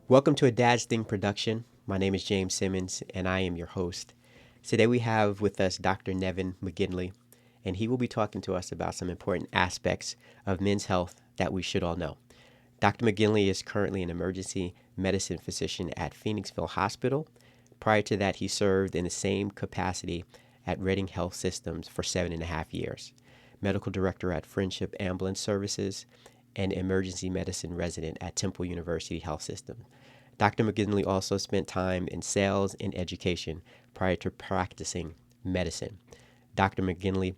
Welcome to a Dad's Thing production. My name is James Simmons, and I am your host. Today we have with us Dr. Nevin McGinley, and he will be talking to us about some important aspects of men's health that we should all know. Dr. McGinley is currently an emergency medicine physician at Phoenixville Hospital. Prior to that, he served in the same capacity at Reading Health Systems for 7.5 years, medical director at Friendship Ambulance Services, and emergency medicine resident at Temple University Health System. Dr. McGinley also spent time in sales and education prior to practicing medicine. Dr. McGinley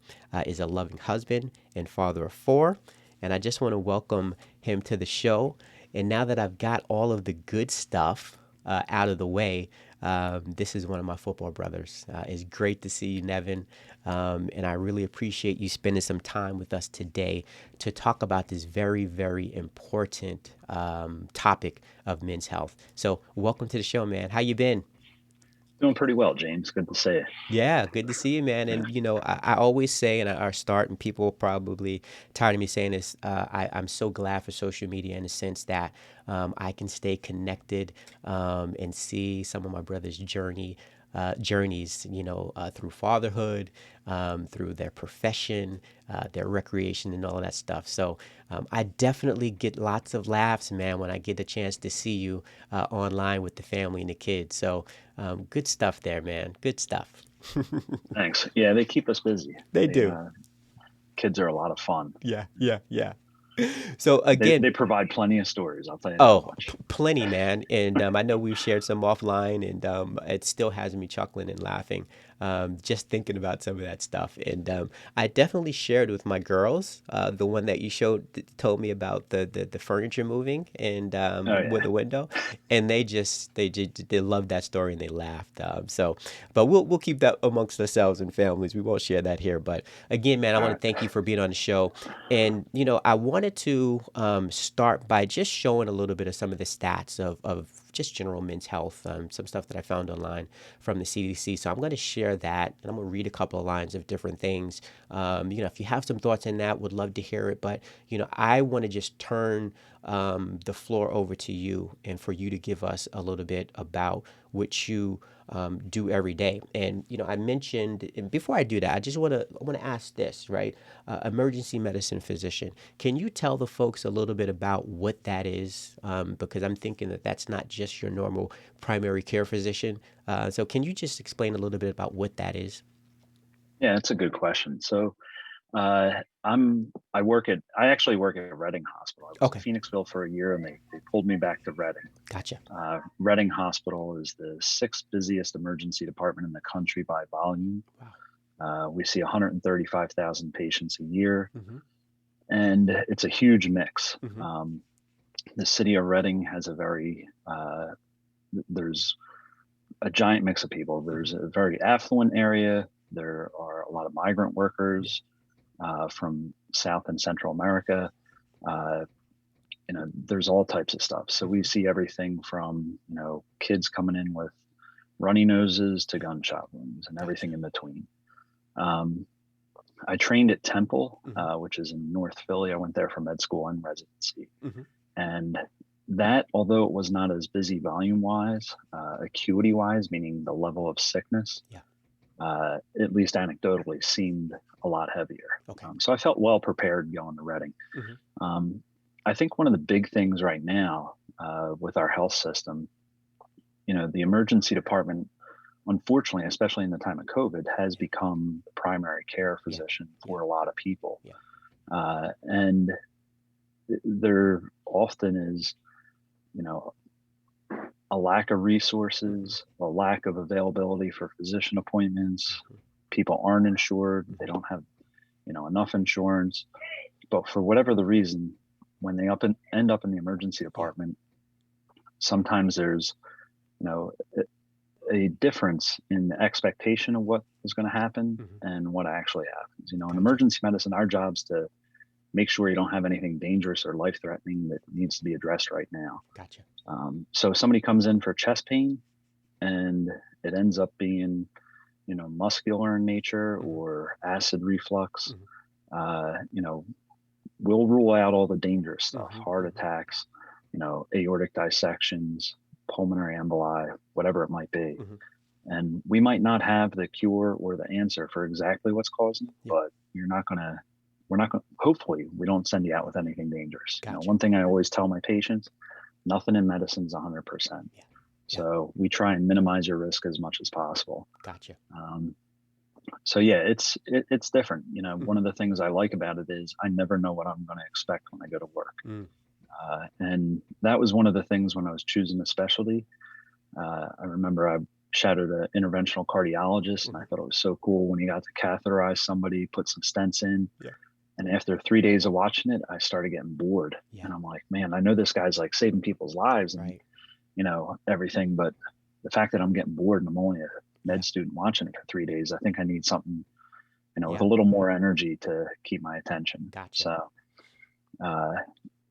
is a loving husband and father of four, and I just want to welcome him to the show. And now that I've got all of the good stuff out of the way, this is one of my football brothers. It's great to see you, Nevin, and I really appreciate you spending some time with us today to talk about this very, very important topic of men's health. So, welcome to the show, man. How you been? Doing pretty well, James. Good to see you. Yeah, good to see you, man. Yeah. And I always say, and I start, and people probably tired of me saying this. I'm so glad for social media in the sense that I can stay connected and see some of my brother's journeys, through fatherhood, through their profession, their recreation, and all of that stuff. So I definitely get lots of laughs, man, when I get the chance to see you online with the family and the kids. So good stuff there, man. Good stuff. Thanks. Yeah, they keep us busy. They They do. Kids are a lot of fun. Yeah, yeah, yeah. So They again, provide plenty of stories. I'll tell you that oh, much. plenty, man. And I know we've shared some offline, and it still has me chuckling and laughing just thinking about some of that stuff. And I definitely shared with my girls the one that you told me about the furniture moving and Oh with yeah. the window, and they loved that story and they laughed. But we'll keep that amongst ourselves and families. We won't share that here. But again, man, I All want to right. thank you for being on the show. And, I wanted to start by just showing a little bit of some of the stats of just general men's health, some stuff that I found online from the CDC. So I'm going to share that and I'm going to read a couple of lines of different things. If you have some thoughts on that, would love to hear it. But, I want to just turn the floor over to you and for you to give us a little bit about what you do every day. And I mentioned, and before I do that, I want to ask this, right? Emergency medicine physician. Can you tell the folks a little bit about what that is? Because I'm thinking that that's not just your normal primary care physician. So can you just explain a little bit about what that is? Yeah, that's a good question. So I actually work at Reading Hospital. I was at Okay, Phoenixville for a year and they pulled me back to Reading. gotcha. Reading Hospital is the sixth busiest emergency department in the country by volume. Wow. We see 135,000 patients a year, Mm-hmm. and it's a huge mix. Mm-hmm. The city of Reading has there's a giant mix of people. Mm-hmm. There's a very affluent area. There are a lot of migrant Yeah. workers from South and Central America. Uh, there's all types of stuff. So we Mm-hmm. see everything from kids coming in with runny noses to gunshot wounds and Gotcha. everything in between. Um, I trained at Temple, Mm-hmm. which is in North Philly. I went there for med school and residency. Mm-hmm. And that, although it was not as busy volume wise, acuity wise, meaning the level of sickness, Yeah. at least anecdotally, seemed a lot heavier. Okay. So I felt well prepared going to Reading. Mm-hmm. Um, I think one of the big things right now with our health system, the emergency department, unfortunately, especially in the time of COVID, has Yeah. become the primary care Yeah. physician Yeah. for a lot of people. Yeah. And there often is, you know, a lack of Mm-hmm. resources, a lack of availability for physician appointments. Mm-hmm. People aren't insured. They Mm-hmm. don't have, enough insurance. But for whatever the reason, when they end up in the emergency Yeah. department, sometimes there's, you know, a difference in the expectation of what is going to happen Mm-hmm. and what actually happens. In Gotcha. emergency medicine, our job's to make sure you don't have anything dangerous or life threatening that needs to be addressed right now. Gotcha. So if somebody comes in for chest pain and it ends up being, muscular in nature Mm-hmm. or acid reflux, Mm-hmm. uh, you know, we'll rule out all the dangerous stuff, Mm-hmm. heart Mm-hmm. attacks, aortic dissections, pulmonary emboli, whatever it might be. Hmm. And we might not have the cure or the answer for exactly what's causing it, Yeah. but we're not going to, hopefully, we don't send you out with anything dangerous. Gotcha. One thing I always tell my patients, nothing in medicine is 100%. Yeah. Yeah. So we try and minimize your risk as much as possible. Gotcha. Um, so yeah, it's different. One Hmm. of the things I like about it is I never know what I'm going to expect when I go to work. Mm. And that was one of the things when I was choosing a specialty. I remember I shadowed an interventional cardiologist, and I Hmm. thought it was so cool when he got to catheterize somebody, put some stents in. Yeah. And after 3 days of watching it, I started getting bored. Yeah. And I'm like, man, I know this guy's like saving people's lives and, Right. everything. But the fact that I'm getting bored and I'm only a Yeah. med student watching it for 3 days, I think I need something, with Yeah. a little more energy to keep my attention. Gotcha. So, uh,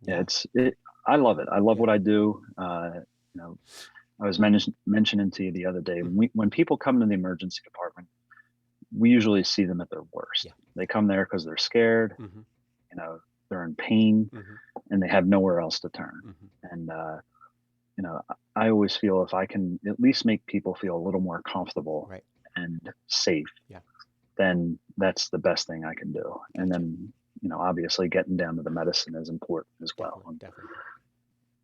yeah, Yeah. I love it. I love Yeah. what I do. You know, I was mentioning to you the other day Hmm. when people come to the emergency department, we usually see them at their worst. Yeah. They come there because they're scared, Hmm. you know, they're in pain, Hmm. and they have nowhere else to turn. Hmm. And I always feel if I can at least make people feel a little more comfortable Right. and safe, Yeah. then that's the best thing I can do. And Gotcha. then, obviously getting down to the medicine is important as well, Definitely. and Definitely.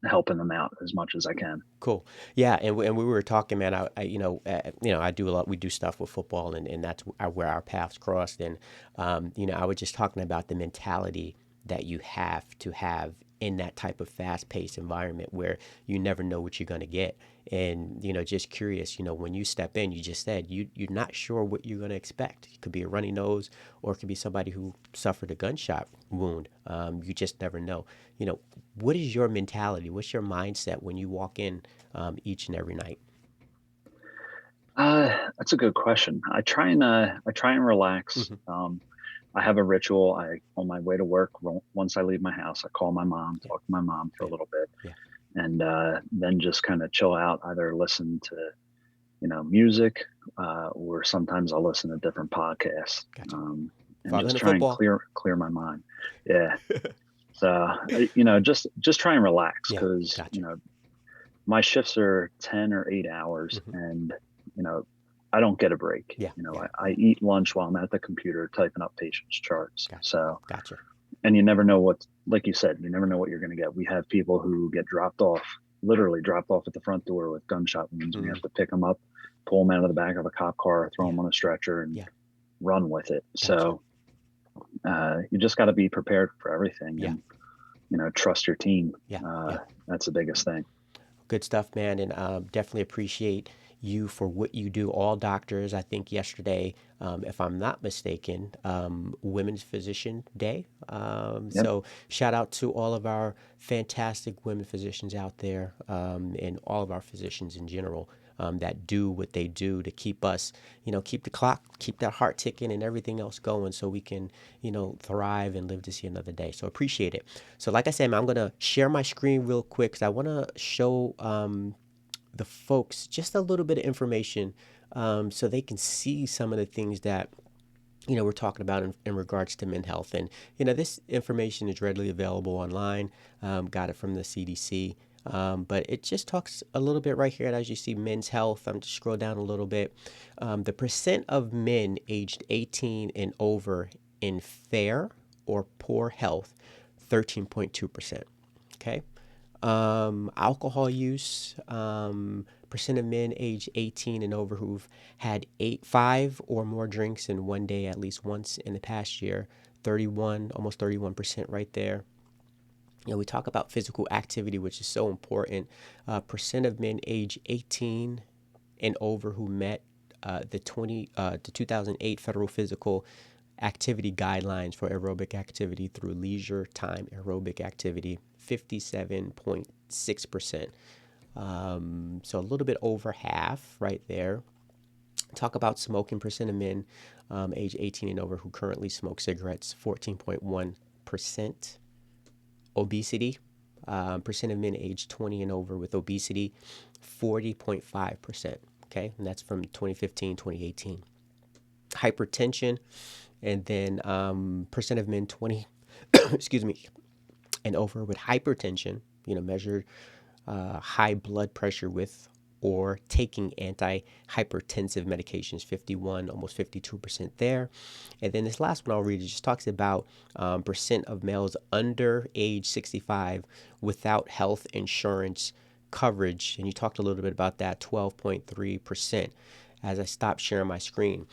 helping them out as much as I can. Cool. Yeah, and we were talking, man. I do a lot. We do stuff with football, and that's where our paths crossed. And I was just talking about the mentality that you have to have in that type of fast-paced environment where you never know what you're going to get. And just curious. When you step in, you just said you're not sure what you're going to expect. It could be a runny nose, or it could be somebody who suffered a gunshot wound. You just never know. What is your mentality? What's your mindset when you walk in each and every night? That's a good question. I try and relax. Hmm. I have a ritual. On my way to work, once I leave my house, I call my mom, Yeah. talk to my mom for a Yeah. little bit, Yeah. and then just kind of chill out. Either listen to music, or sometimes I'll listen to different podcasts, Gotcha. and Father just into try and football. clear my mind. Yeah. So just try and relax Yeah. because Gotcha. my shifts are 10 or 8 hours, Hmm. and you know I don't get a break. Yeah. Yeah. I eat lunch while I'm at the computer typing up patients charts. Gotcha. So, Gotcha. and you never know what, like you said, you never know what you're going to get. We have people who get dropped off, literally dropped off at the front door with gunshot wounds, and we Mm. have to pick them up, pull them out of the back of a cop car, throw Yeah. them on a stretcher, and Yeah. run with it. Gotcha. So you just got to be prepared for everything, Yeah. and trust your team. Yeah. Uh, Yeah. that's the biggest thing. Good stuff, man, and definitely appreciate you for what you do. All doctors, I think yesterday, if I'm not mistaken, Women's Physician Day. Yep. So shout out to all of our fantastic women physicians out there, and all of our physicians in general. That do what they do to keep us, keep the clock, keep that heart ticking and everything else going so we can, thrive and live to see another day. So appreciate it. So like I said, man, I'm going to share my screen real quick because I want to show the folks just a little bit of information so they can see some of the things that we're talking about in regards to men's health. And this information is readily available online. Got it from the CDC. But it just talks a little bit right here. And as you see, men's health, I'm just scroll down a little bit. The percent of men aged 18 and over in fair or poor health, 13.2%. Okay. Alcohol use, percent of men age 18 and over who've had 5 or more drinks in one day at least once in the past year, 31, almost 31% right there. We talk about physical activity, which is so important. Percent of men age 18 and over who met the 2008 federal physical activity guidelines for aerobic activity through leisure time aerobic activity, 57.6%. So a little bit over half right there. Talk about smoking, percent of men age 18 and over who currently smoke cigarettes, 14.1%. Obesity, percent of men age 20 and over with obesity, 40.5%. Okay, and that's from 2015, 2018. Hypertension, and then percent of men 20, excuse me, and over with hypertension. measured high blood pressure with or taking antihypertensive medications, 51, almost 52% there. And then this last one I'll read, it just talks about percent of males under age 65 without health insurance coverage. And you talked a little bit about that, 12.3% as I stopped sharing my screen.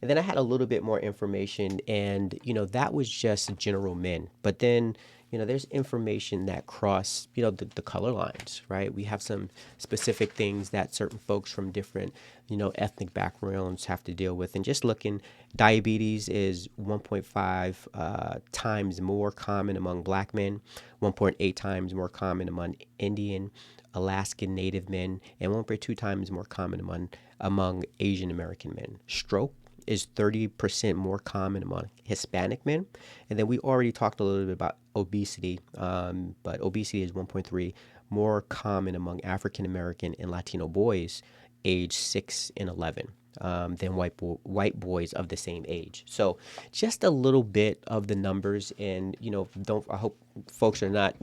And then I had a little bit more information, and that was just general men. But then, there's information that cross, the color lines, right? We have some specific things that certain folks from different, ethnic backgrounds have to deal with. And just looking, diabetes is 1.5 times more common among black men, 1.8 times more common among Indian, Alaskan Native men, and 1.2 times more common among Asian American men. Stroke is 30% more common among Hispanic men. And then we already talked a little bit about obesity, but obesity is 1.3 more common among African American and Latino boys age 6 and 11 than white boys of the same age. So just a little bit of the numbers, and don't I hope folks are not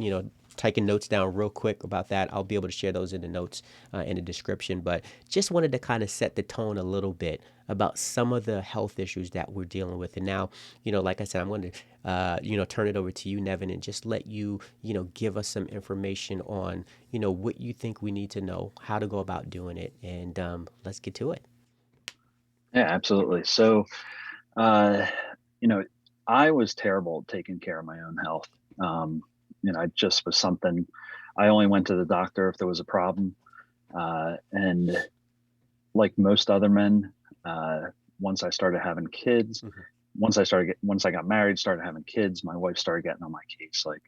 taking notes down real quick about that. I'll be able to share those in the notes in the description, but just wanted to kind of set the tone a little bit about some of the health issues that we're dealing with. And now, like I said, I'm going to, turn it over to you, Nevin, and just let you, give us some information on, what you think we need to know, how to go about doing it, and let's get to it. Yeah, absolutely. So, uh, you know, I was terrible at taking care of my own health. Um, it just was something. I only went to the doctor if there was a problem, and like most other men, uh, once I started having kids, Mm-hmm. once I got married, started having kids, my wife started getting on my case, like,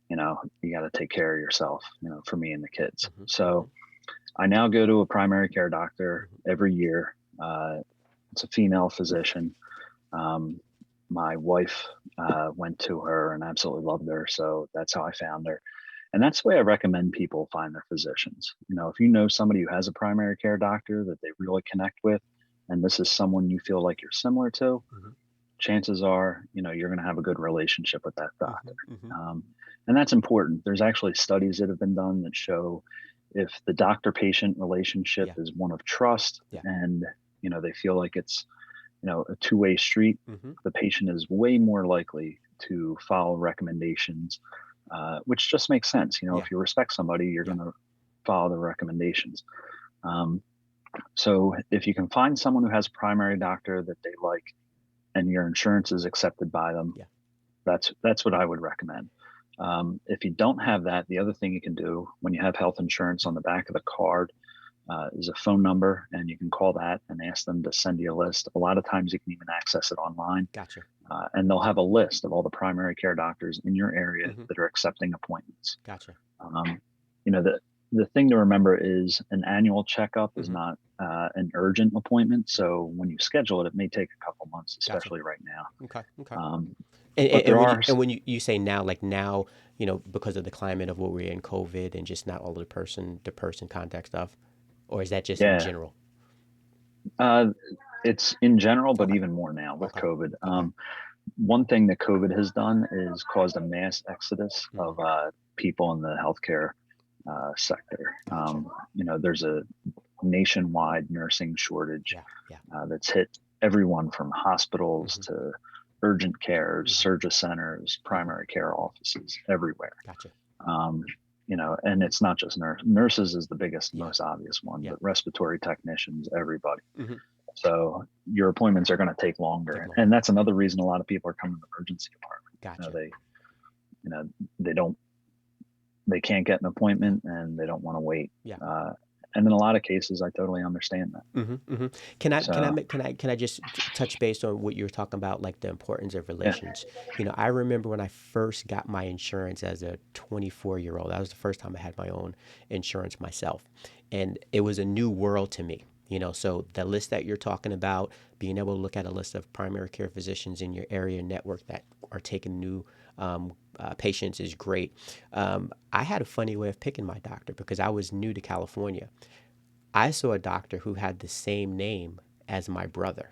you got to take care of yourself, for me and the kids. Mm-hmm. Mm-hmm. So I now go to a primary care doctor Mm-hmm. every year. It's a female physician. Um, my wife went to her and absolutely loved her, so that's how I found her. And that's the way I recommend people find their physicians. If you know somebody who has a primary care doctor that they really connect with, and this is someone you feel like you're similar to, Mm-hmm. chances are, you're going to have a good relationship with that doctor. Mm-hmm. Mm-hmm. Um, and that's important. There's actually studies that have been done that show if the doctor patient relationship Yeah. is one of trust Yeah. and, they feel like it's, a two-way street, Mm-hmm. the patient is way more likely to follow recommendations, which just makes sense. Yeah. If you respect somebody, you're Yeah. going to follow the recommendations. Um, so if you can find someone who has a primary doctor that they like and your insurance is accepted by them, Yeah. that's what I would recommend. If you don't have that, the other thing you can do when you have health insurance on the back of the card is a phone number, and you can call that and ask them to send you a list. A lot of times you can even access it online, Gotcha. and they'll have a list of all the primary care doctors in your area Mm-hmm. that are accepting appointments. Gotcha. Um, the thing to remember is an annual checkup is Mm-hmm. not an urgent appointment. So when you schedule it, it may take a couple months, Gotcha. especially right now. Okay. Okay. Um, And, but and, there and when are, you and when you say now, like now, because of the climate of what we're in, COVID, and just not all the person contact stuff, or is that just in yeah, general? uh, it's in general, but Okay. even more now with Okay. COVID. Okay. One thing that COVID has done is caused a mass exodus Mm, of people in the healthcare sector. gotcha. There's a nationwide nursing shortage Yeah. Yeah. that's hit everyone from hospitals Mm-hmm. to urgent cares, Mm-hmm. surgery centers, Mm-hmm. primary care offices, everywhere. Gotcha. Um, and it's not just nurses is the biggest, Yeah. most obvious one, Yeah. but respiratory technicians, everybody. Mm-hmm. So your appointments are going to take Take longer, and longer. that's another reason a lot of people are coming to the emergency department. Gotcha. You know, they don't, they can't get an Yeah. appointment, and they don't want to wait. Yeah. Uh, and in a lot of cases, I totally understand that. Mm-hmm. Mm-hmm. Can I So make can I just touch base on what you were talking about, like the importance of yeah, relations? I remember when I first got my insurance as a 24-year-old. That was the first time I had my own insurance myself, and it was a new world to me. So the list that you're talking about, being able to look at a list of primary care physicians in your area network that are taking new patients is great. I had a funny way of picking my doctor because I was new to California. I saw a doctor who had the same name as my brother,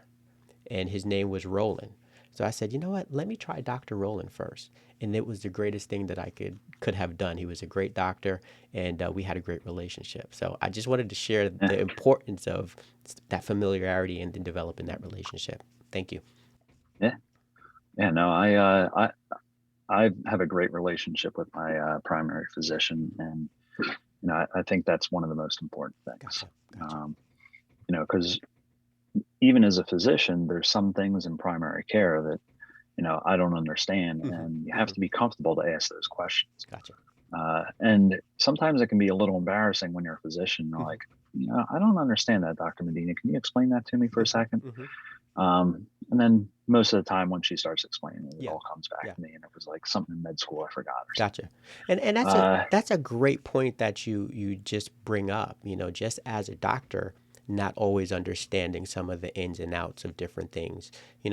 and his name was Roland. So I said, you know what? Let me try Dr. Rowland first. And it was the greatest thing that I could have done. He was a great doctor, and we had a great relationship. So I just wanted to share Yeah, the importance of that familiarity and then developing that relationship. Thank you. yeah, yeah. No, I have a great relationship with my primary physician, and I think that's one of the most important things. Gotcha. Gotcha. Um, because even as a physician, there's some things in primary care that I don't understand, Mm-hmm. and you have Mm-hmm. to be comfortable to ask those questions. Gotcha. And sometimes it can be a little embarrassing when you're a physician. You're Mm-hmm. like, I don't understand that, Dr. Medina. Can you explain that to me for a Mm-hmm. second? Mm-hmm. And then most of the time, when she starts explaining it, it Yeah. all comes back Yeah. to me, and it was like something in med school I forgot or something. Gotcha. And that's a Uh, that's a great point that you just bring up. Just as a doctor, not always understanding some of the ins and outs of different things.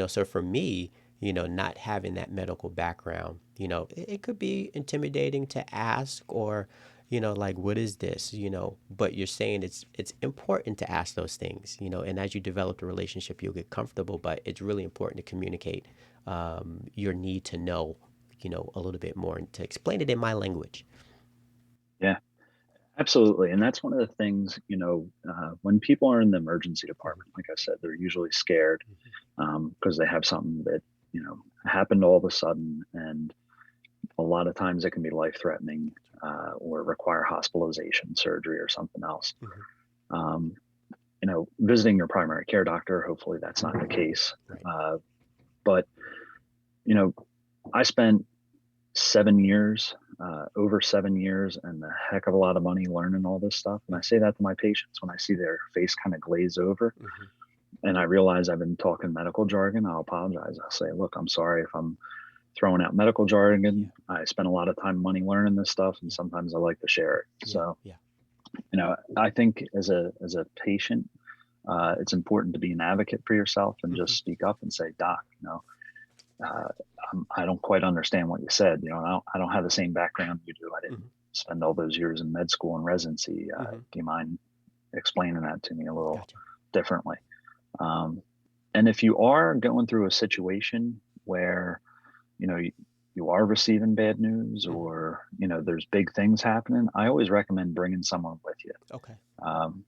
So for me, not having that medical background, it could be intimidating to ask or, like what is this, but you're saying it's important to ask those things, and as you develop the relationship, you'll get comfortable, but it's really important to communicate your need to know a little bit more and to explain it in my language. yeah, absolutely. And that's one of the things, when people are in the emergency department, like I said, they're usually scared because they have something that, happened all of a sudden. And a lot of times it can be life threatening or require hospitalization, surgery, or something else. Mm-hmm. Um, visiting your primary care doctor, hopefully that's not the case. Right. But, you know, I spent 7 years, over 7 years, and a heck of a lot of money learning all this stuff. And I say that to my patients when I see their face kind of glaze over Mm-hmm. and I realize I've been talking medical jargon. I'll apologize. I'll say, look, I'm sorry if I'm throwing out medical Yeah. jargon. I spent a lot of time, money learning this stuff, and Yeah. sometimes I like to share it. Yeah. So, Yeah. I think as a patient, it's important to be an advocate for yourself and Mm-hmm. just speak up and say, Doc, uh, I don't quite understand what you said. I don't have the same background you do. I didn't Mm-hmm. spend all those years in med school and residency. Mm-hmm. Do you mind explaining that to me a little Gotcha. differently? Um, and if you are going through a situation where you are receiving bad news Mm-hmm. or there's big things happening, I always recommend bringing someone with you. Okay. Um,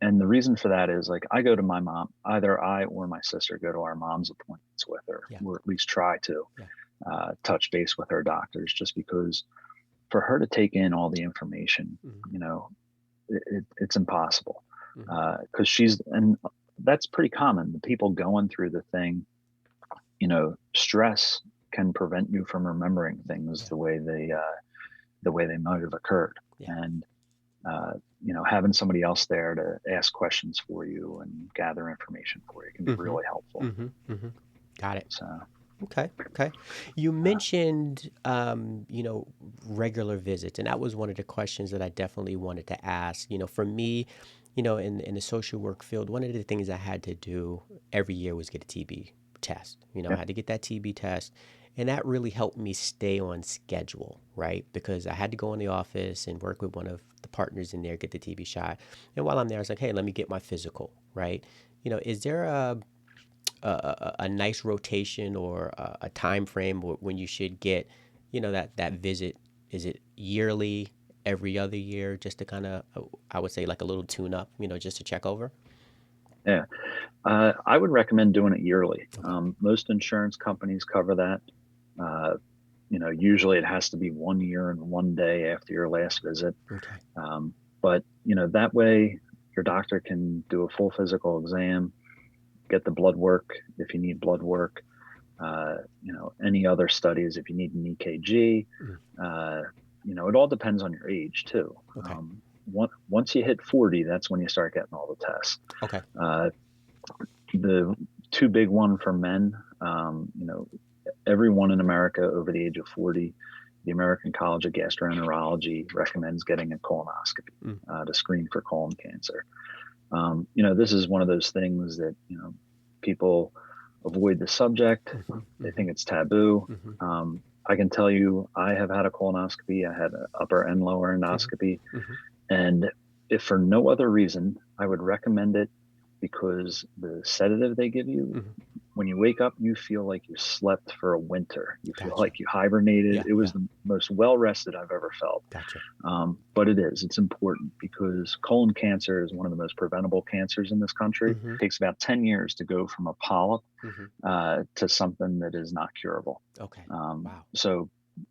and the reason for that is like I go to my mom, either I or my sister go to our mom's appointments with her, Yeah. or at least try to Yeah. touch base with her doctors, just because for her to take in all the information, Mm-hmm. it's impossible Mm-hmm. because and that's pretty common. The people going through the thing, stress can prevent you from remembering things Yeah. the way they might have occurred. Yeah. And having somebody else there to ask questions for you and gather information for you can be Mm-hmm. really helpful. Mm-hmm. Mm-hmm. Got it. So, Okay. Okay. You uh, mentioned, regular visits, and that was one of the questions that I definitely wanted to ask. For me, in the social work field, one of the things I had to do every year was get a TB test. I yeah, had to get that TB test, and that really helped me stay on schedule, right? Because I had to go in the office and work with one of the partners in there, get the TB shot. And while I'm there, I was like, hey, let me get my physical, right? Is there a nice rotation or a time frame when you should get, that visit? Is it yearly, every other year, just to kind of, I would say like a little tune up, just to check over? yeah. I would recommend doing it yearly. Okay. Most insurance companies cover that. Uh, usually it has to be 1 year and 1 day after your last visit. Okay. But that way your doctor can do a full physical exam, get the blood work if you need blood work, any other studies if you need an EKG. Mm. Uh, it all depends on your age too. Okay. Once you hit 40, that's when you start getting all the tests. Okay. Uh, the two big one for men, everyone in America over the age of 40, the American College of Gastroenterology recommends getting a colonoscopy Mm. to screen for colon cancer. This is one of those things that, people avoid the subject. Mm-hmm. They Mm-hmm. think it's taboo. Mm-hmm. I can tell you, I have had a colonoscopy. I had an upper and lower endoscopy. Mm-hmm. Mm-hmm. And if for no other reason, I would recommend it because the sedative they give you Mm-hmm. when you wake up, you feel like you slept for a winter. You feel Gotcha. like you hibernated. Yeah, It was yeah. the most well rested I've ever felt. Gotcha. But it's important because colon cancer is one of the most preventable cancers in this country. Mm-hmm. It takes about 10 years to go from a polyp Mm-hmm. to something that is not curable. Okay. Wow. So,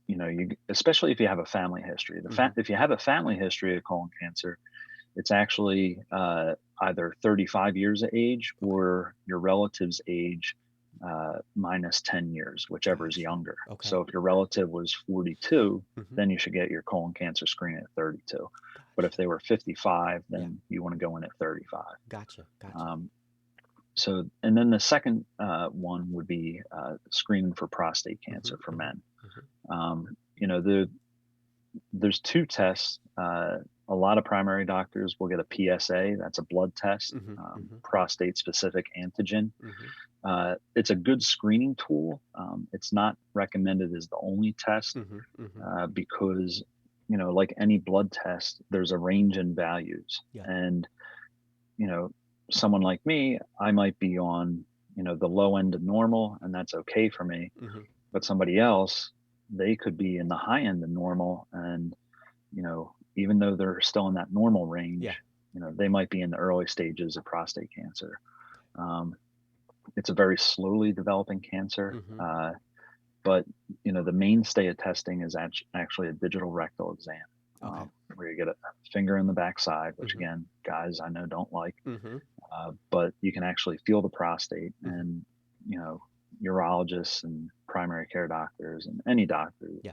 you especially if you have a family history. Mm-hmm. If you have a family history of colon cancer, it's actually either 35 years of age Okay. or your relative's age minus 10 years, whichever is Gotcha. younger. Okay. So if your relative was 42, Mm-hmm. then you should get your colon cancer screening at 32. But if Gotcha. they were 55, Yeah. then you want to go in at 35. Gotcha. Gotcha. Um, and then the second one would be screening for prostate Mm-hmm. cancer for Mm-hmm. men. Mm-hmm. There's two tests. A lot of primary doctors will get a PSA, that's a blood test, Mm-hmm. Mm-hmm. prostate specific antigen. Mm-hmm. It's a good screening tool. It's not recommended as the only test Mm-hmm. Mm-hmm. because, like any blood test, there's a range in values. Yeah. And, you know, someone like me, I might be on, the low end of normal, and that's okay for me. Mm-hmm. But somebody else, they could be in the high end of normal. And, even though they're still in that normal Yeah. range, they might be in the early stages of prostate cancer. Um, it's a very slowly developing cancer, Mm-hmm. but the mainstay of testing is actually a digital rectal exam, Okay. where you get a finger in the backside, which Mm-hmm. again, guys I know don't like, Mm-hmm. but you can actually feel the prostate, Mm-hmm. and you know, urologists and primary care doctors and any doctor, Yeah.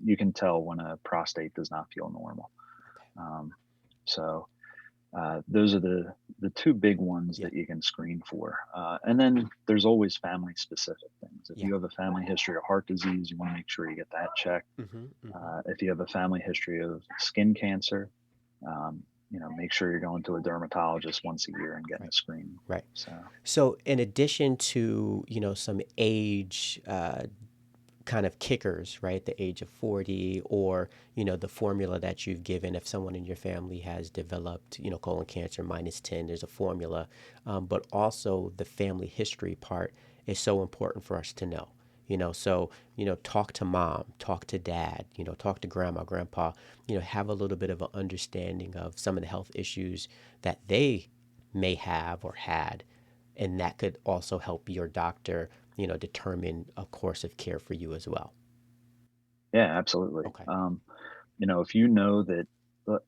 you can tell when a prostate does not feel normal. Okay. Um, so those are the two big ones Yeah. that you can screen for. And then there's always family specific things. If Yeah. you have a family history of heart disease, you want to make sure you get that checked. Mm-hmm. Mm-hmm. If you have a family history of skin cancer, make sure you're going to a dermatologist once a year and getting Right. a screening. Right. So So, in addition to some age kind of kickers, right? The age of 40, or the formula that you've given. If someone in your family has developed colon cancer -10, there's a formula. But also the family history part is so important for us to know. So talk to mom, talk to dad, talk to grandma, grandpa. Have a little bit of an understanding of some of the health issues that they may have or had, and that could also help your doctor determine a course of care for you as well. yeah, absolutely. Okay. If you know that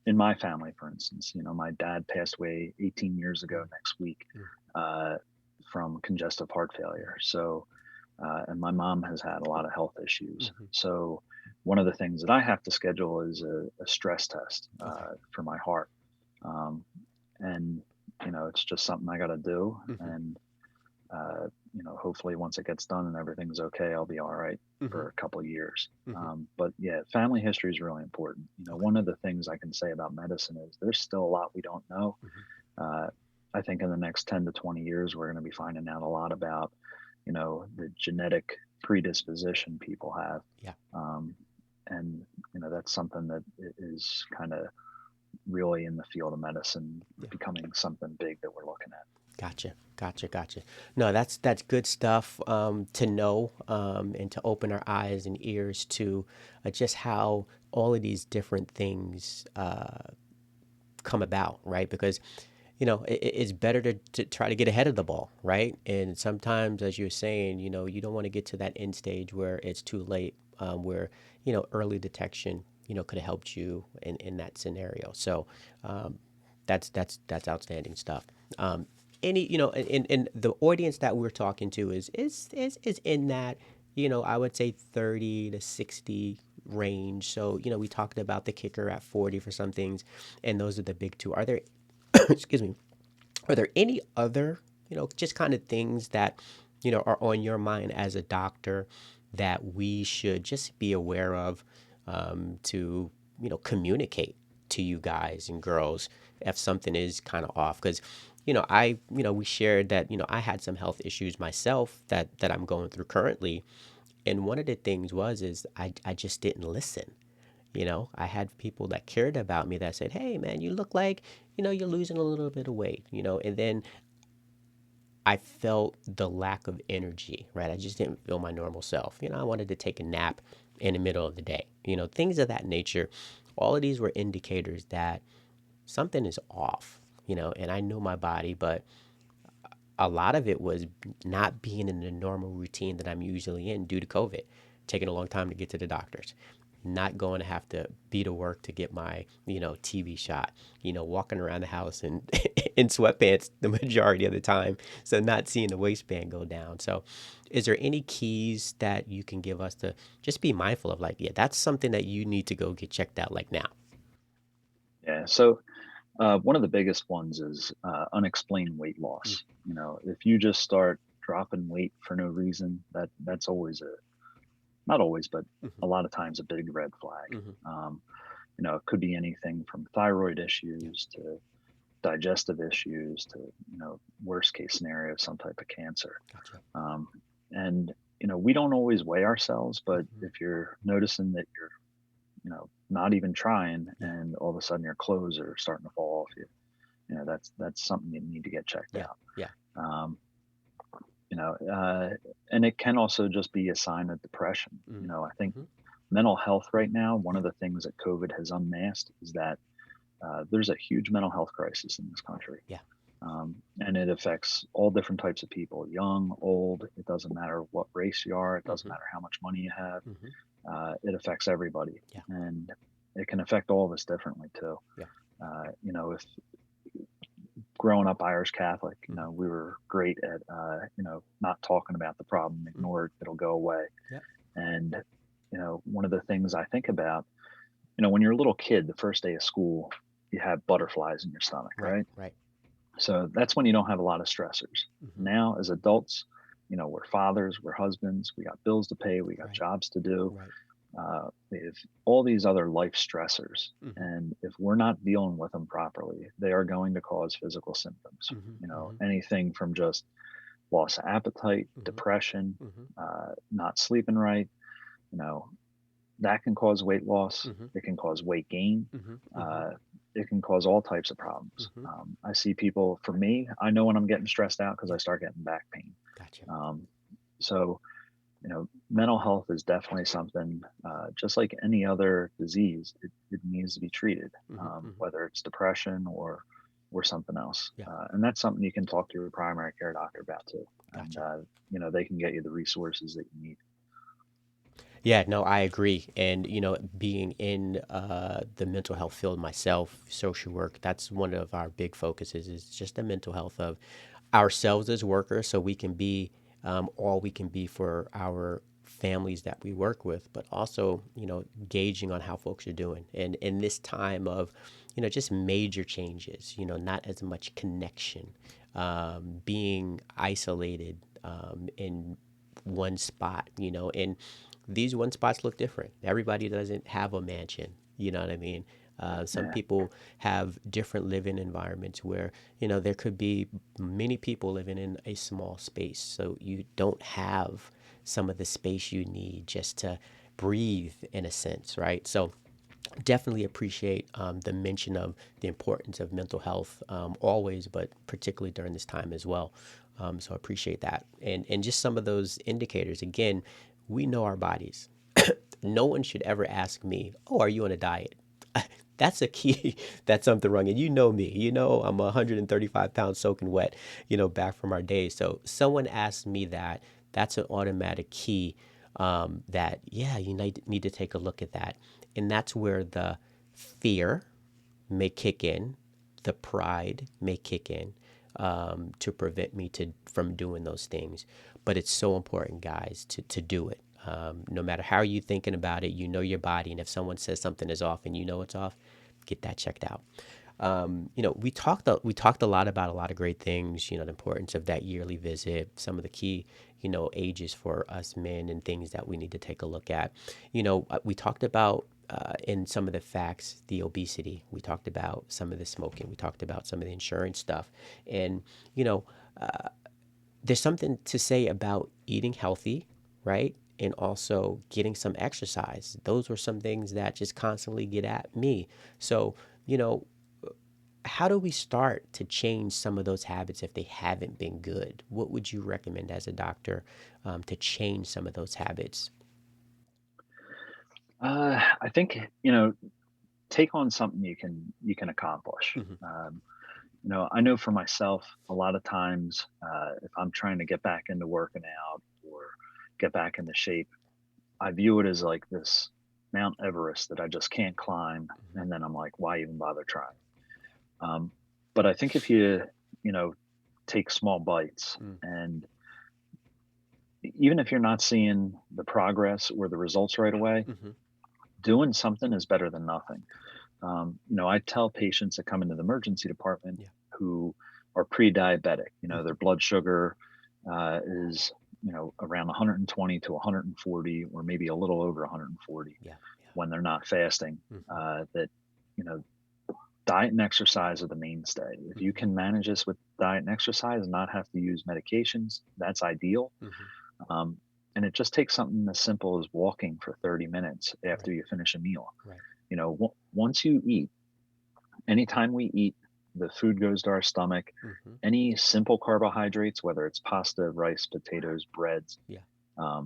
in my family, for instance, my dad passed away 18 years ago Mm, next week mm, uh, from congestive heart failure. So, and my mom has had a lot of health issues. mhm. So, one of the things that I have to schedule is a stress test Okay. for my heart. Um, and, it's just something I got to do. Mhm, And, hopefully once it gets done and everything's okay, I'll be all right mhm, for a couple of years. mhm. But yeah, family history is really important. Okay. One of the things I can say about medicine is there's still a lot we don't know. Mhm. Uh, I think in the next 10 to 20 years, we're going to be finding out a lot about, the genetic predisposition people have. Yeah. Um, and, that's something that is kind of really in the field of medicine Yeah. becoming something big that we're looking at. Gotcha. Gotcha. Gotcha. No, that's good stuff to know, and to open our eyes and ears to just how all of these different things come about, right? Because it's better to try to get ahead of the ball, right? And sometimes, as you're saying, you don't want to get to that end stage where it's too late, where early detection could have helped you in that scenario. So um, that's outstanding stuff. Any in the audience that we're talking to is in that I would say 30 to 60 range. So we talked about the kicker at 40 for some things, and those are the big two. Are there excuse me, are there any other, just kind of things that, are on your mind as a doctor that we should just be aware of, to, communicate to you guys and girls if something is kind of off? Because, we shared that, I had some health issues myself that I'm going through currently. And one of the things is I just didn't listen. I had people that cared about me that said, "Hey, man, you look like, you're losing a little bit of weight," and then I felt the lack of energy, right? I just didn't feel my normal self. I wanted to take a nap in the middle of the day, things of that nature. All of these were indicators that something is off, and I knew my body, but a lot of it was not being in the normal routine that I'm usually in due to COVID, taking a long time to get to the doctors, not going to have to be to work to get my, TV shot, walking around the house in, in sweatpants the majority of the time. So not seeing the waistband go down. So is there any keys that you can give us to just be mindful of, like, yeah, that's something that you need to go get checked out like now? Yeah. So one of the biggest ones is unexplained weight Mm, loss. If you just start dropping weight for no reason, that's always not always, but mm-hmm, a lot of times a big red flag. mm-hmm. Um, it could be anything from thyroid Yeah, issues to digestive issues to worst case scenario, some type of cancer. gotcha. Um, and we don't always weigh ourselves, but Mm-hmm. if you're noticing that you're not even trying, Yeah, and all of a sudden your clothes are starting to fall off you, that's something you need to get checked yeah, out. yeah. Um, you know, uh, and it can also just be a sign of depression. I think Mm-hmm. mental health right Mm-hmm. now, one Yeah, of the things that COVID has unmasked is that there's a huge mental health crisis in this country. yeah. And it affects all different types of people, young, old. It doesn't matter what race you are. It doesn't Mm-hmm. matter how much money you have. Mm-hmm. It affects everybody, Yeah, and it can affect all of us differently too. yeah. If growing up Irish Catholic, Mm-hmm. we were great at, not talking about the problem, Mm-hmm. ignore it, it'll go away. Yep. And, one of the things I think about, when you're a little kid, the first day of school, you have butterflies in your stomach, Right, right? right. So that's when you don't have a lot of stressors. Mm-hmm. Now, as adults, we're fathers, we're husbands, we got bills to pay, we got Right, jobs to do, right. we have all these other life stressors. Mm-hmm. And if we're not dealing with them properly, they are going to cause physical symptoms. Mm-hmm. Mm-hmm. Anything from just loss of appetite, Mm-hmm. depression, Mm-hmm. not sleeping right, you know, that can cause weight loss. Mm-hmm. It can cause weight gain. Mm-hmm. Mm-hmm. Uh, it can cause all types of problems. Mm-hmm. I see people, for me, I know when I'm getting stressed out because Yeah, I start getting back pain. gotcha. Um, so, mental health is definitely something, just like any other disease, it needs to be treated, Mm-hmm. Mm-hmm. whether it's depression or something else. Yeah, And that's something you can talk to your primary care doctor about too. And, gotcha. they can get you the resources that you need. Yeah, no, I agree. And, being in the mental health field myself, social work, that's one of our big focuses is just the mental health of ourselves as workers so we can be all we can be for our families that we work with, but also, gauging on how folks are doing. And in this time of, just major changes, not as much connection, being isolated in one spot, and these one spots look different. Everybody doesn't have a mansion. You know what I mean? Some Yeah. people have different living environments where, there could be many people living in a small space. So you don't have some of the space you need just to breathe in a sense, right? So definitely appreciate the mention of the importance of mental health always, but particularly during this time as well. So I appreciate that. And just some of those indicators, again, we know our bodies. No one should ever ask me, oh, are you on a diet? That's a key that something wrong. And you know me, I'm 135 pounds soaking wet, back from our days. So someone asked me that, that's an automatic key that, yeah, you need to take a look at that. And that's where the fear may kick in, the pride may kick in to prevent me from doing those things. But it's so important, guys, to do it. No matter how you're thinking about it, you know your body. And if someone says something is off and you know it's off, get that checked out. We talked a lot about a lot of great things. The importance of that yearly visit, some of the key, ages for us men, and things that we need to take a look at. We talked about in some of the facts, the obesity. We talked about some of the smoking. We talked about some of the insurance stuff, and you know, there's something to say about eating healthy, right? And also getting some exercise. Those were some things that just constantly get at me. So, you know, how do we start to change some of those habits if they haven't been good? What would you recommend as a doctor to change some of those habits? I think take on something you can accomplish. Hmm. I know for myself, a lot of times, if I'm trying to get back into working out or get back into shape, I view it as like this Mount Everest that I just can't climb, Hmm. and then I'm like, why even bother trying? Um, but I think if you know, take small bites, Mm. and even if you're not seeing the progress or the results right away, Hmm. doing something is better than nothing. I tell patients that come into the emergency department Yeah. who are pre-diabetic, their Hmm. blood sugar is, around 120 to 140, or maybe a little over 140 Yeah. Yeah. when they're not fasting. Hmm. That, you know, diet and exercise are the mainstay. If you Hmm. can manage this with diet and exercise and not have to use medications, that's ideal. Hmm. Um, and it just takes something as simple as walking for 30 minutes after Right. you finish a meal. Right. Once you eat, anytime we eat, the food goes to our stomach. Hmm. Any simple carbohydrates, whether it's pasta, rice, potatoes, breads, Yeah.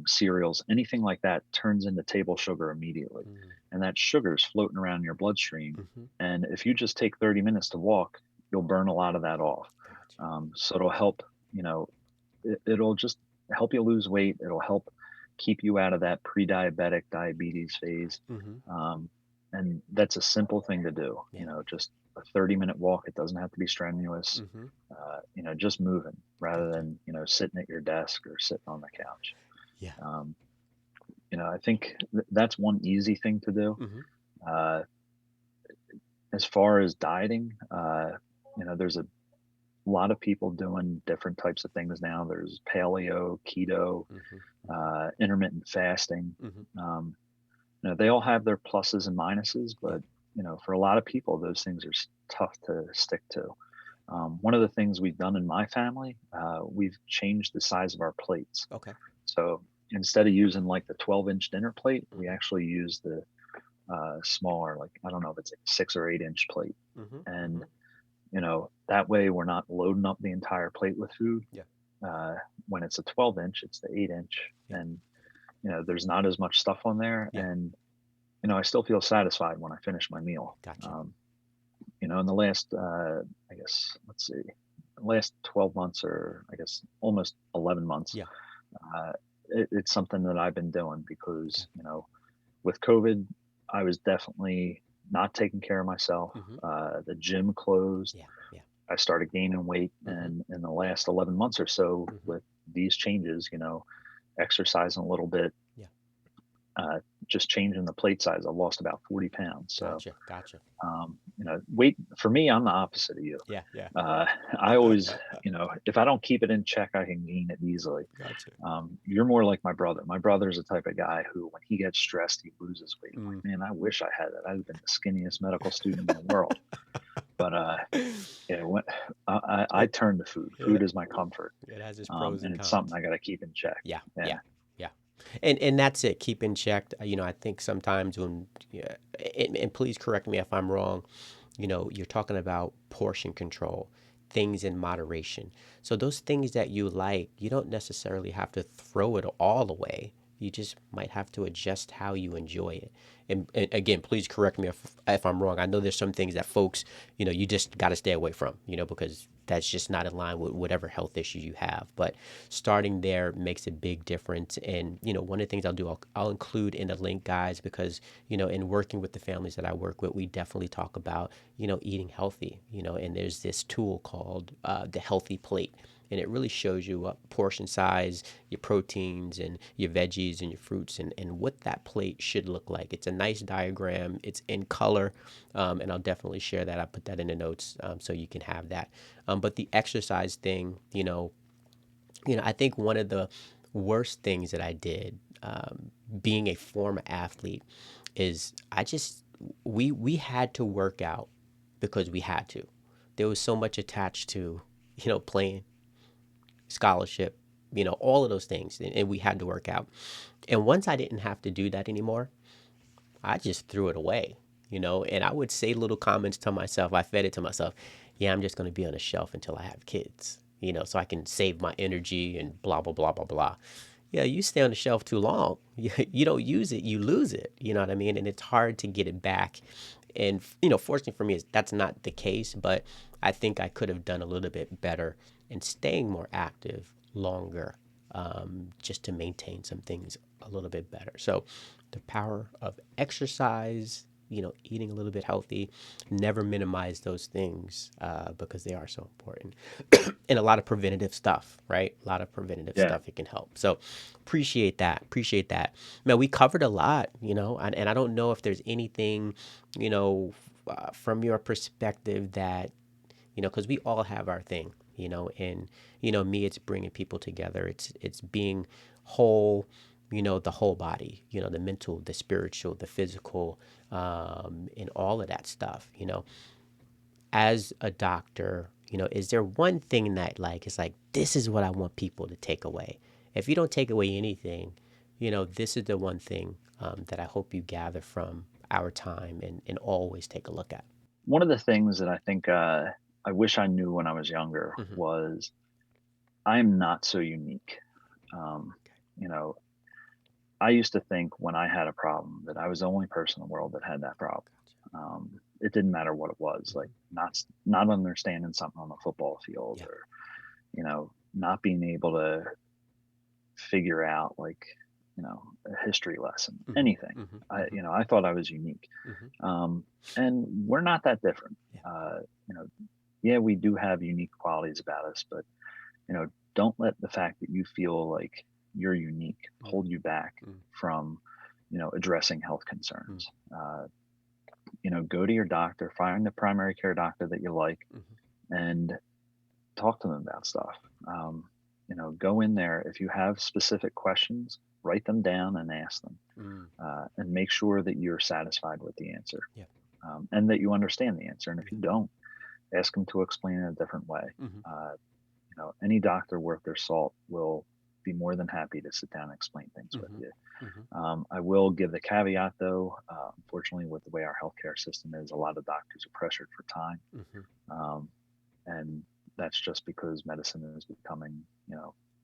cereals, anything like that, turns into table sugar immediately. Hmm. And that sugar is floating around your bloodstream. Hmm. And if you just take 30 minutes to walk, you'll burn a lot of that off. Gotcha. So it'll help, you know, it'll just help you lose weight. It'll help keep you out of that pre-diabetic diabetes phase. Hmm. Um, and that's a simple thing to do. Yeah. Just a 30-minute walk. It doesn't have to be strenuous. Hmm. Just moving rather Gotcha. than sitting at your desk or sitting on the couch. Yeah. Um, I think that's one easy thing to do. Hmm. Uh, as far as dieting, there's a lot of people doing different types of things now. There's paleo, keto, Hmm. Hmm. intermittent fasting. Hmm. Um, they all have their pluses and minuses, Yeah. but for a lot of people, those things are tough to stick to. One of the things we've done in my family, we've changed the size of our plates. Okay. So instead of using like the 12-inch dinner plate, we Hmm. actually use the smaller, like I don't know if it's like 6 or 8-inch plate, Hmm. and Hmm. that way we're not loading up the entire plate with food. Yeah. Uh, when it's a 12-inch, it's the 8-inch, Yeah. and there's not as much stuff on there, Yeah. and I still feel satisfied when I finish my meal. Gotcha. Um, in the last, I guess, let's see, last 12 months, or I guess almost 11 months, Yeah. uh, it's something that I've been doing Okay. because, with COVID, I was definitely not taking care of myself. Hmm. The gym closed. Yeah. Yeah. I started gaining weight, Hmm. and in the last 11 months or so, Hmm. with these changes, exercising a little bit, Yeah. uh, just changing the plate size, I lost about 40 pounds. So, Gotcha. Gotcha. weight for me, I'm the opposite of you. Yeah. Yeah. Uh, I always, if I don't keep it in check, I can gain it easily. Gotcha. You're more like my brother. My brother's the type of guy who, when he gets stressed, he loses weight. I'm Mm. like, man, I wish I had that. I'd have been the skinniest medical student in the world. But when I It, turn to food. Food it, is my comfort, it has its pros and and it's something cons. I got to keep in check. Yeah. Yeah. Yeah. Yeah. And that's it. Keep in check. I think sometimes when, yeah, and please correct me if I'm wrong. You're talking about portion control, things in moderation. So those things that you like, you don't necessarily have to throw it all away. You just might have to adjust how you enjoy it. And again, please correct me if I'm wrong. I know there's some things that folks, you just got to stay away from, because that's just not in line with whatever health issues you have. But starting there makes a big difference. And, one of the things I'll do, I'll include in the link, guys, because, in working with the families that I work with, we definitely talk about, eating healthy, and there's this tool called the Healthy Plate. And it really shows you what portion size, your proteins, and your veggies and your fruits, and what that plate should look like. It's a nice diagram. It's in color, and I'll definitely share that. I put that in the notes so you can have that. But the exercise thing, I think one of the worst things that I did, being a former athlete, is we had to work out because we had to. There was so much attached to playing, scholarship, all of those things, and we had to work out. And once I didn't have to do that anymore, I just threw it away. and I would say little comments to myself. I fed it to myself. Yeah, I'm just going to be on a shelf until I have kids, so I can save my energy and blah, blah, blah, blah, blah. Yeah, you stay on the shelf too long. You don't use it, you lose it. You know what I mean? And it's hard to get it back. And, fortunately for me, that's not the case, but I think I could have done a little bit better in staying more active longer, just to maintain some things a little bit better. So, the power of exercise, eating a little bit healthy, never minimize those things, because they are so important. And a lot of preventative stuff, right? A lot of preventative Yeah. stuff it can help. So appreciate that. Appreciate that. Man, we covered a lot, and I don't know if there's anything, you know, from your perspective that, because we all have our thing, and, me, it's bringing people together. It's being whole, the whole body, the mental, the spiritual, the physical, and all of that stuff, as a doctor, is there one thing that like is like this is what I want people to take away? If you don't take away anything, this is the one thing, that I hope you gather from our time and always take a look at. One of the things that I think I wish I knew when I was younger Mm-hmm. was I'm not so unique. Um, you know, I used to think when I had a problem that I was the only person in the world that had that problem. It didn't matter what it was, like not understanding something on the football field, Yeah. or not being able to figure out, like, a history lesson, Mm-hmm. anything. Mm-hmm. Mm-hmm. I thought I was unique, Mm-hmm. um, and we're not that different. Yeah. You know, yeah, we do have unique qualities about us, but don't let the fact that you feel like you're unique hold you back Mm-hmm. from addressing health concerns. Mm-hmm. Go to your doctor, find the primary care doctor that you like, Mm-hmm. and talk to them about stuff. um, go in there. If you have specific questions, write them down and ask them, Mm-hmm. and make sure that you're satisfied with the answer, Yeah. and that you understand the answer. And if Yeah. you don't, ask them to explain it a different way. Mm-hmm. uh, any doctor worth their salt will be more than happy to sit down and explain things with Mm-hmm. you. Mm-hmm. I will give the caveat, though. Unfortunately, with the way our healthcare system is, a lot of doctors are pressured for time, Mm-hmm. um, and that's just because medicine is becoming,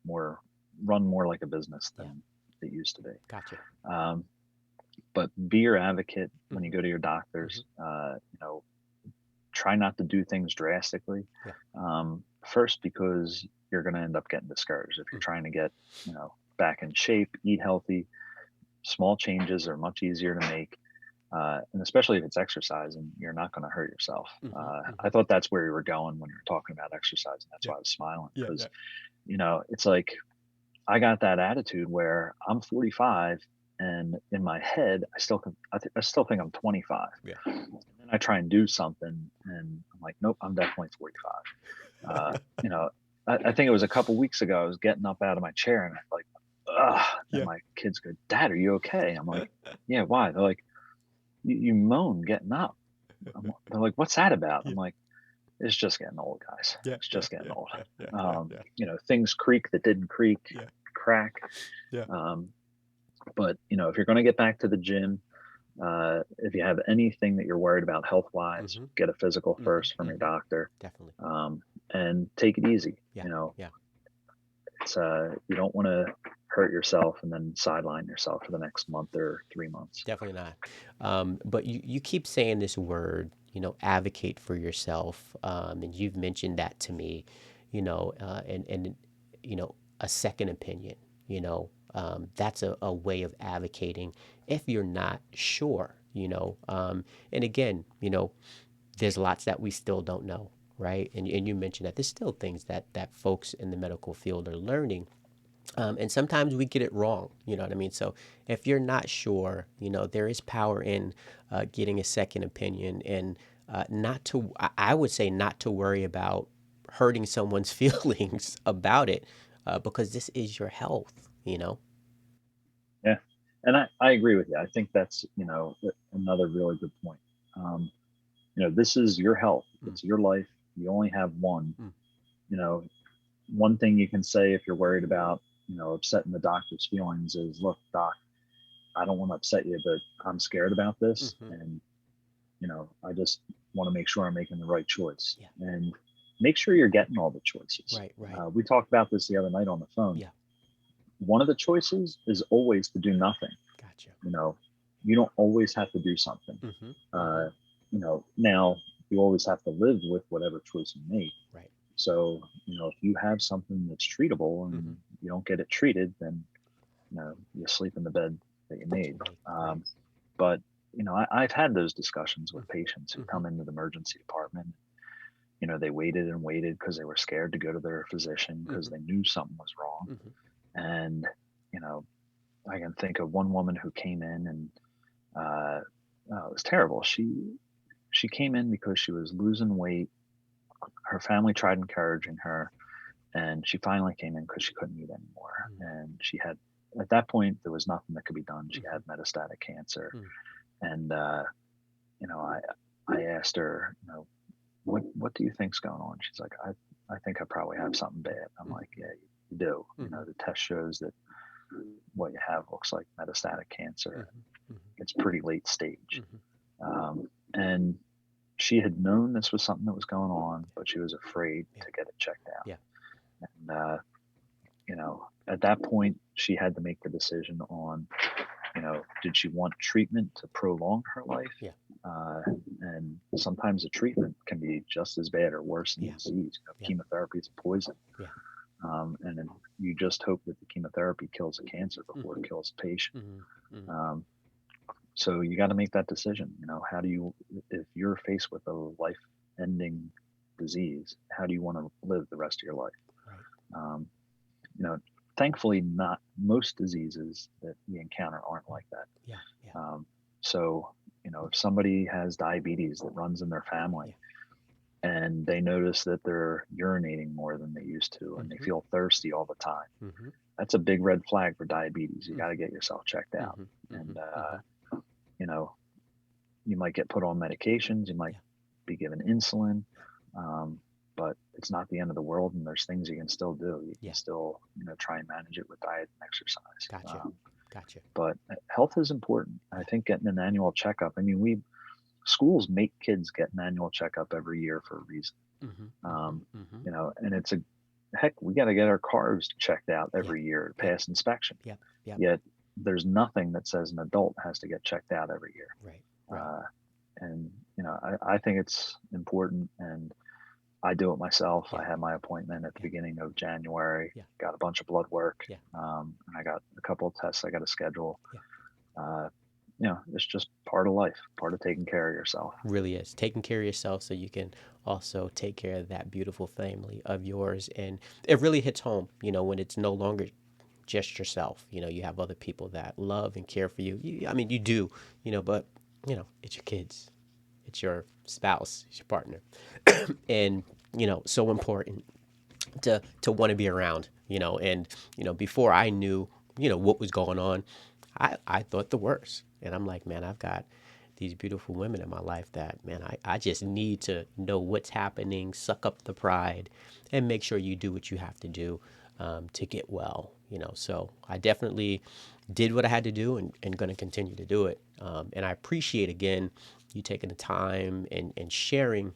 more run more like a business Yeah. than it used to be. Gotcha. Um, but be your advocate when you Mm-hmm. go to your Mm-hmm. doctors. Try not to do things drastically. Yeah. First, because you're going to end up getting discouraged if you're Mm-hmm. trying to get, back in shape, eat healthy. Small changes are much easier to make, and especially if it's exercising, you're not going to hurt yourself. Mm-hmm. Mm-hmm. I thought that's where you were going when you were talking about exercising. That's Yeah. why I was smiling, Yeah. because Yeah. it's like I got that attitude where I'm 45, and in my head, I still think I'm 25. Yeah. And then I try and do something, and I'm like, nope, I'm definitely 45. You know, I think it was a couple weeks ago. I was getting up out of my chair, and I'm like, ugh. And Yeah. my kids go, "Dad, are you okay?" I'm like, "Yeah, why?" They're like, "You moan getting up." They're like, "What's that about?" I'm Yeah. like, "It's just getting old, guys. Yeah. It's Yeah. just getting Yeah. old." Yeah. Yeah. Yeah. Yeah. Things creak that didn't creak, Yeah. crack. Yeah. Um, but if you're going to get back to the gym, if you have anything that you're worried about health wise, Mm-hmm. get a physical Mm-hmm. first from your Mm-hmm. doctor, Definitely. and take it easy. Yeah. Yeah. It's you don't want to hurt yourself and then sideline yourself for the next month or 3 months. Definitely not. But you keep saying this word, advocate for yourself. And you've mentioned that to me, and a second opinion, that's a way of advocating if you're not sure, and again, there's lots that we still don't know, right? And you mentioned that there's still things that folks in the medical field are learning, and sometimes we get it wrong, you know what I mean? So if you're not sure, there is power in, getting a second opinion, and, not to, I would say, not to worry about hurting someone's feelings about it, because this is your health. Yeah, and I agree with you. I think that's another really good point. Um, this is your health. Mm, It's your life. You only have one. mm, You know, one thing you can say if you're worried about upsetting the doctor's feelings is, "Look, doc, I don't want to upset you, but I'm scared about this, mm-hmm, and I just want to make sure I'm making the right choice Yeah. and make sure you're getting all the choices. Right. Right. We talked about this the other night on the phone. Yeah. One of the choices is always to do nothing. Gotcha. You know, you don't always have to do something. Mm-hmm. Mm-hmm. Uh, now you always have to live with whatever choice you make. Right. So, if you have something that's treatable Mm-hmm. and you don't get it treated, then, you sleep in the bed that you That made. you made. Right. But, I've had those discussions with patients who Mm-hmm. come into the emergency department. They waited and waited because they were scared to go to their physician because Mm-hmm. they knew something was wrong. Mm-hmm. And, you know, I can think of one woman who came in and uh, it was terrible. She came in because she was losing weight. Her family tried encouraging her, and she finally came in because she couldn't eat anymore. And she had, at that point, there was nothing that could be done. She Mm-hmm. had metastatic cancer, Mm-hmm. and you know, I I asked her, what do you think's going on? She's like, I think I probably have something bad. I'm like, yeah, you do. Mm-hmm. The test shows that what you have looks like metastatic cancer. Mm-hmm. It's pretty late stage. Mm-hmm. And she had known this was something that was going on, but she was afraid Yeah. to get it checked out. Yeah. And, at that point, she had to make the decision on, did she want treatment to prolong her life? Yeah. Uh, and sometimes the treatment can be just as bad or worse than the Yeah. disease. Yeah. Chemotherapy is a poison. Yeah. And then you just hope that the chemotherapy kills the cancer before Mm-hmm. it kills the patient. Mm-hmm. Mm-hmm. Um, so you got to make that decision. How do you, if you're faced with a life ending disease, how do you want to live the rest of your life? Right. Um, you know, Thankfully, not most diseases that we encounter aren't like that. Yeah. Yeah. Um, so, if somebody has diabetes that runs in their Yeah. family and they notice that they're urinating more than they used to and they Mm-hmm. feel thirsty all the time, Mm-hmm. that's a big red flag for diabetes. You got to Mm-hmm. get yourself checked out. Mm-hmm. And, Mm-hmm. you know, you might get put on medications, you might Yeah. be given insulin, Yeah. um, but it's not the end of the world, and there's things you can still do. You can Yeah. still, try and manage it with diet and exercise. Gotcha. Gotcha. But health is important. I Yeah. think getting an annual checkup. I mean, we schools make kids get an annual checkup every year for a reason. Mm-hmm. Mm-hmm. Um, Mm-hmm. and it's a heck. We got to get our cars checked out Yeah. every year to Yep. pass inspection. Yep. Yep. Yet there's nothing that says an adult has to get checked out every year. Right. Right. Uh, and I think it's important, and I do it myself. Yeah. I had my appointment at the Yeah. beginning of January. Yeah. Got a bunch of blood work, Yeah. and I got a couple of tests I got to schedule. Yeah. Uh, it's just part of life, part of taking care of yourself. Really is taking care of yourself so you can also take care of that beautiful family of yours. And it really hits home, when it's no longer just yourself. You have other people that love and care for you. I mean, you do, but, it's your kids, it's your spouse, it's your partner. And, so important to want to be around, and, before I knew, what was going on, I thought the worst. And I'm like, man, I've got these beautiful women in my life that, man, I just need to know what's happening, suck up the pride, and make sure you do what you have to do to get well. So I definitely did what I had to do and going to continue to do it. And I appreciate, again, you taking the time and sharing,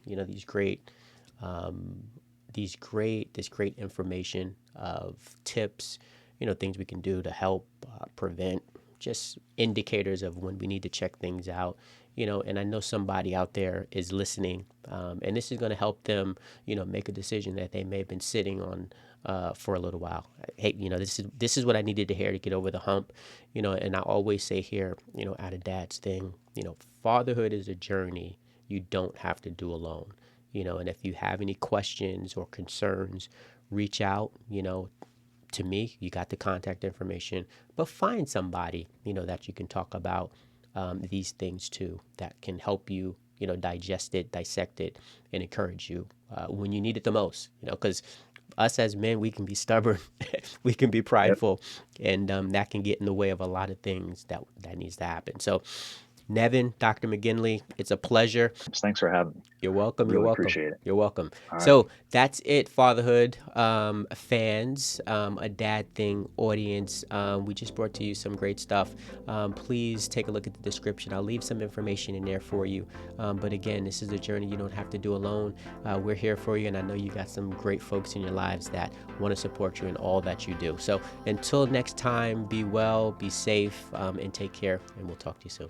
this great information of tips, things we can do to help prevent, just indicators of when we need to check things out. And I know somebody out there is listening, and this is going to help them, make a decision that they may have been sitting on for a little while. Hey, this is what I needed to hear to get over the hump. And I always say here, out of Dad's thing, fatherhood is a journey you don't have to do alone. And if you have any questions or concerns, reach out, to me. You got the contact information, but find somebody, that you can talk about these things to, that can help you, digest it, dissect it, and encourage you when you need it the most, because us as men, we can be stubborn, we can be Yep. prideful, and that can get in the way of a lot of things that needs to happen. So Nevin, Dr. McGinley, it's a pleasure. Thanks for having me. You're welcome. You're Really welcome. appreciate it. You're welcome. All right. So that's it, fatherhood fans, a dad thing audience. We just brought to you some great stuff. Please take a look at the description. I'll leave some information in there for you. But again, this is a journey you don't have to do alone. We're here for you, and I know you got some great folks in your lives that want to support you in all that you do. So until next time, be well, be safe, and take care, and we'll talk to you soon.